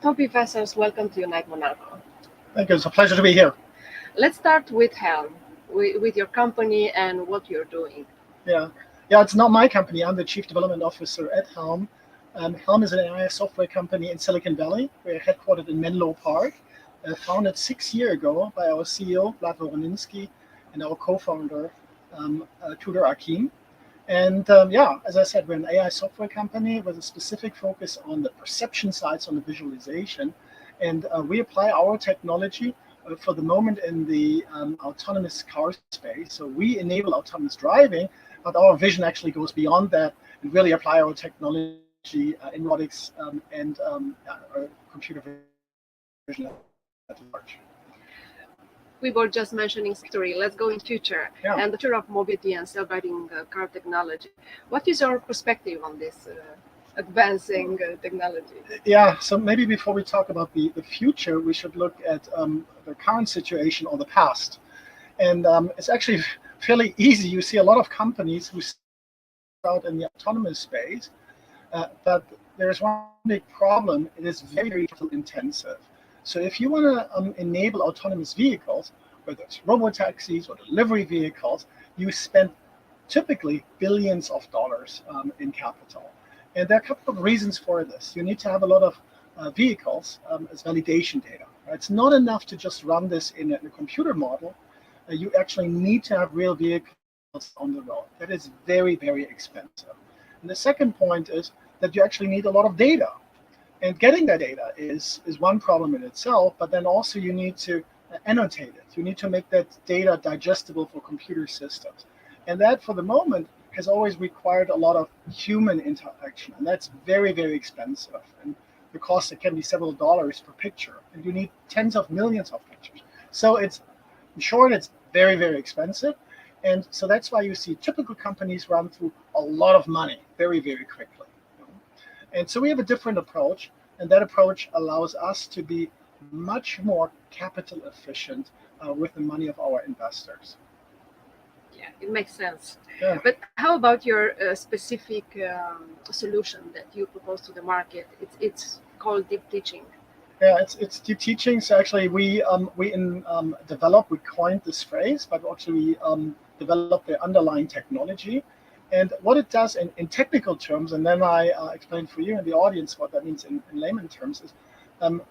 Top investors, welcome to Unite Monaco. Thank you. It's a pleasure to be here. Let's start with Helm, with your company and what you're doing. Yeah, yeah. It's not my company. I'm the chief development officer at Helm. Helm is an AI software company in Silicon Valley. We're headquartered in Menlo Park, founded 6 years ago by our CEO Vlad Voroninski and our co-founder Tudor Akin. And yeah, as I said, we're an AI software company with a specific focus on the perception side, on the visualization. And we apply our technology for the moment in the autonomous car space. So we enable autonomous driving, but our vision actually goes beyond that and really apply our technology in robotics and computer vision at large. We were just mentioning history. Let's go in future and the future of mobility and self-driving car technology. What is your perspective on this advancing technology? Yeah, so maybe before we talk about the future, we should look at the current situation or the past. And it's actually fairly easy. You see a lot of companies who start out in the autonomous space, but there's one big problem. It is very, very capital intensive. So if you want to enable autonomous vehicles, whether it's robotaxis or delivery vehicles, you spend typically billions of dollars in capital. And there are a couple of reasons for this. You need to have a lot of vehicles as validation data. Right? It's not enough to just run this in a computer model. You actually need to have real vehicles on the road. That is very, very expensive. And the second point is that you actually need a lot of data. And getting that data is one problem in itself, but then also you need to annotate it. You need to make that data digestible for computer systems. And that, for the moment, has always required a lot of human interaction, and that's very, very expensive. And the cost, it can be several dollars per picture, and you need tens of millions of pictures. So it's, in short, it's very, very expensive. And so that's why you see typical companies run through a lot of money very, very quickly. And so we have a different approach, and that approach allows us to be much more capital efficient with the money of our investors. Yeah, it makes sense. Yeah. But how about your specific solution that you propose to the market? It's called deep teaching. Yeah, it's deep teaching. So actually, we we coined this phrase, but actually we developed the underlying technology. And what it does in technical terms, and then I explain for you and the audience what that means in layman terms, is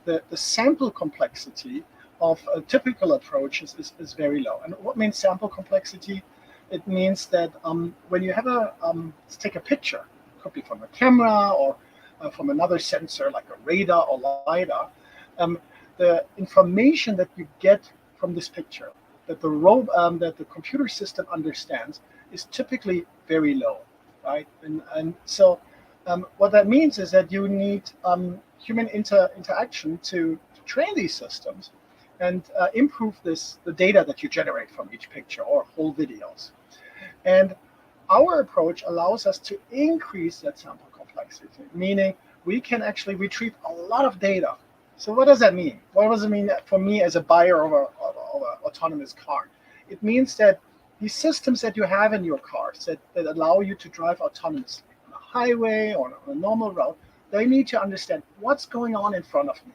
the sample complexity of typical approaches is very low. And what means sample complexity? It means that when you have let's take a picture, it could be from a camera or from another sensor like a radar or LiDAR, the information that you get from this picture, that that the computer system understands, is typically very low, right? And so what that means is that you need human interaction to train these systems and improve the data that you generate from each picture or whole videos. And our approach allows us to increase that sample complexity, meaning we can actually retrieve a lot of data. So what does that mean? What does it mean for me as a buyer of an autonomous car? It means that these systems that you have in your cars that allow you to drive autonomously on a highway or on a normal road, they need to understand what's going on in front of me.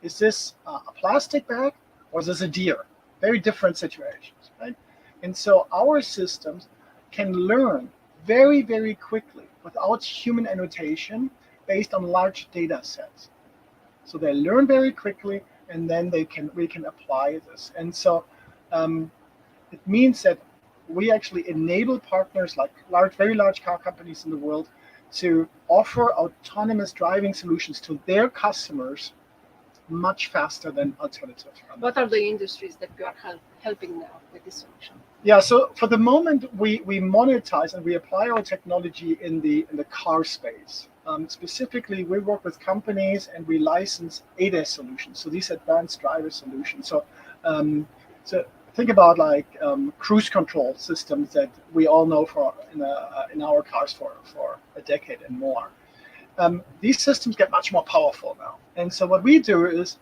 Is this a plastic bag or is this a deer? Very different situations, right? And so our systems can learn very, very quickly without human annotation based on large data sets. So they learn very quickly, and then we can apply this. And so it means that we actually enable partners like very large car companies in the world to offer autonomous driving solutions to their customers much faster than alternatives. What are the industries that you are helping now with this solution? Yeah, so for the moment, we monetize and we apply our technology in the car space. Specifically, we work with companies and we license ADAS solutions. So these advanced driver solutions. So think about like cruise control systems that we all know in our cars for a decade and more. These systems get much more powerful now. And so what we do is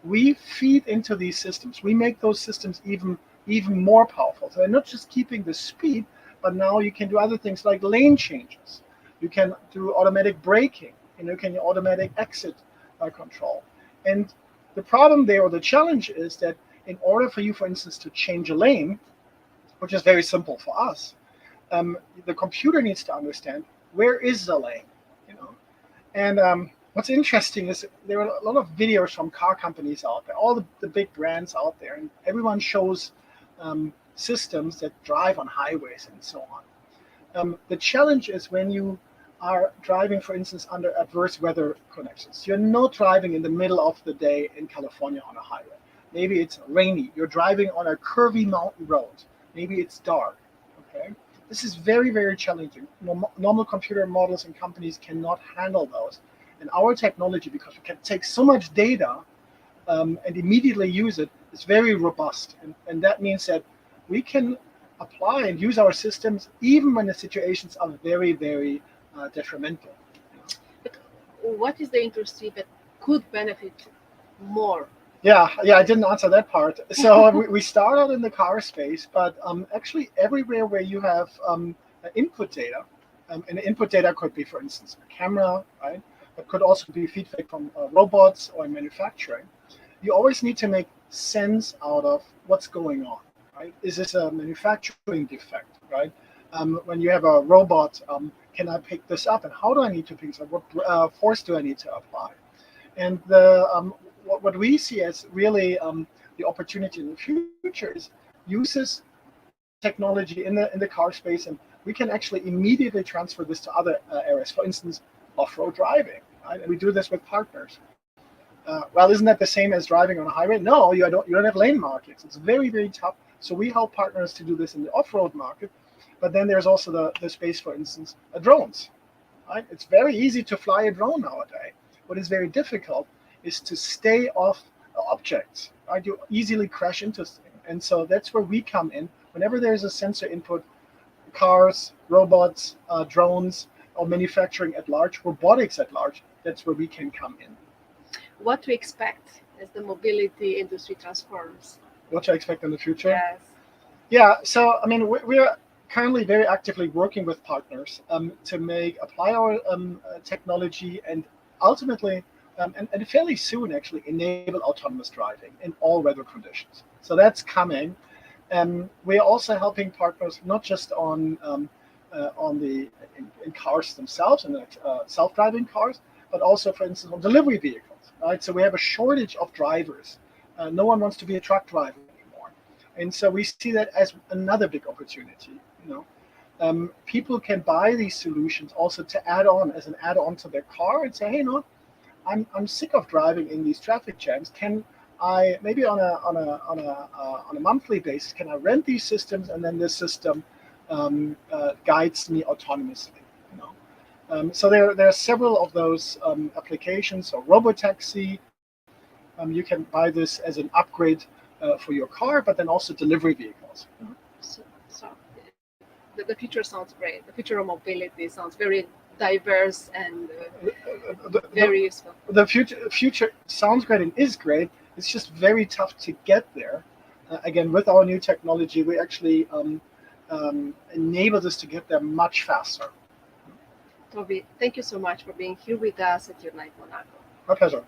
we feed into these systems. We make those systems even more powerful. So they're not just keeping the speed, but now you can do other things like lane changes. You can do automatic braking, and you can do automatic exit control. And the problem there, or the challenge, is that in order for you, for instance, to change a lane, which is very simple for us, the computer needs to understand where is the lane, you know. And what's interesting is there are a lot of videos from car companies out there, all the big brands out there, and everyone shows systems that drive on highways and so on. The challenge is when you are driving, for instance, under adverse weather conditions. You're not driving in the middle of the day in California on a highway. Maybe it's rainy. You're driving on a curvy mountain road. Maybe it's dark. Okay, this is very, very challenging. Normal computer models and companies cannot handle those. And our technology, because we can take so much data and immediately use it, is very robust. And that means that we can apply and use our systems even when the situations are very, very detrimental. But what is the industry that could benefit more? Yeah, I didn't answer that part. So we start out in the car space, but actually everywhere where you have input data, and input data could be, for instance, a camera, right? But could also be feedback from robots or in manufacturing. You always need to make sense out of what's going on, right? Is this a manufacturing defect, right? When you have a robot, can I pick this up, and how do I need to pick this up? What force do I need to apply? And what we see as really the opportunity in the future is uses technology in the car space, and we can actually immediately transfer this to other areas. For instance, off-road driving, right? And we do this with partners. Well, isn't that the same as driving on a highway? No, you don't have lane markings. It's very, very tough. So we help partners to do this in the off-road market. But then there's also the space, for instance, drones. Right? It's very easy to fly a drone nowadays. What is very difficult is to stay off objects. Right? You easily crash into things. And so that's where we come in. Whenever there's a sensor input, cars, robots, drones, or manufacturing at large, robotics at large, that's where we can come in. What to expect as the mobility industry transforms? What to expect in the future? Yes. Yeah, so I mean, we're currently very actively working with partners to apply our technology and ultimately, and fairly soon actually, enable autonomous driving in all weather conditions. So that's coming. We're also helping partners not just in cars themselves, and self-driving cars, but also, for instance, on delivery vehicles. Right, so we have a shortage of drivers. No one wants to be a truck driver anymore, and so we see that as another big opportunity. People can buy these solutions also to add on as an add-on to their car and say, hey, I'm sick of driving in these traffic jams. Can I maybe on a monthly basis can I rent these systems, and then this system guides me autonomously? So there are several of those applications. So robotaxi, you can buy this as an upgrade for your car, but then also delivery vehicles. So the future sounds great. The future of mobility sounds very diverse and very useful. The future sounds great and is great. It's just very tough to get there. Again, with our new technology, we actually enable us to get there much faster. Toby, thank you so much for being here with us at Unite Monaco. My pleasure.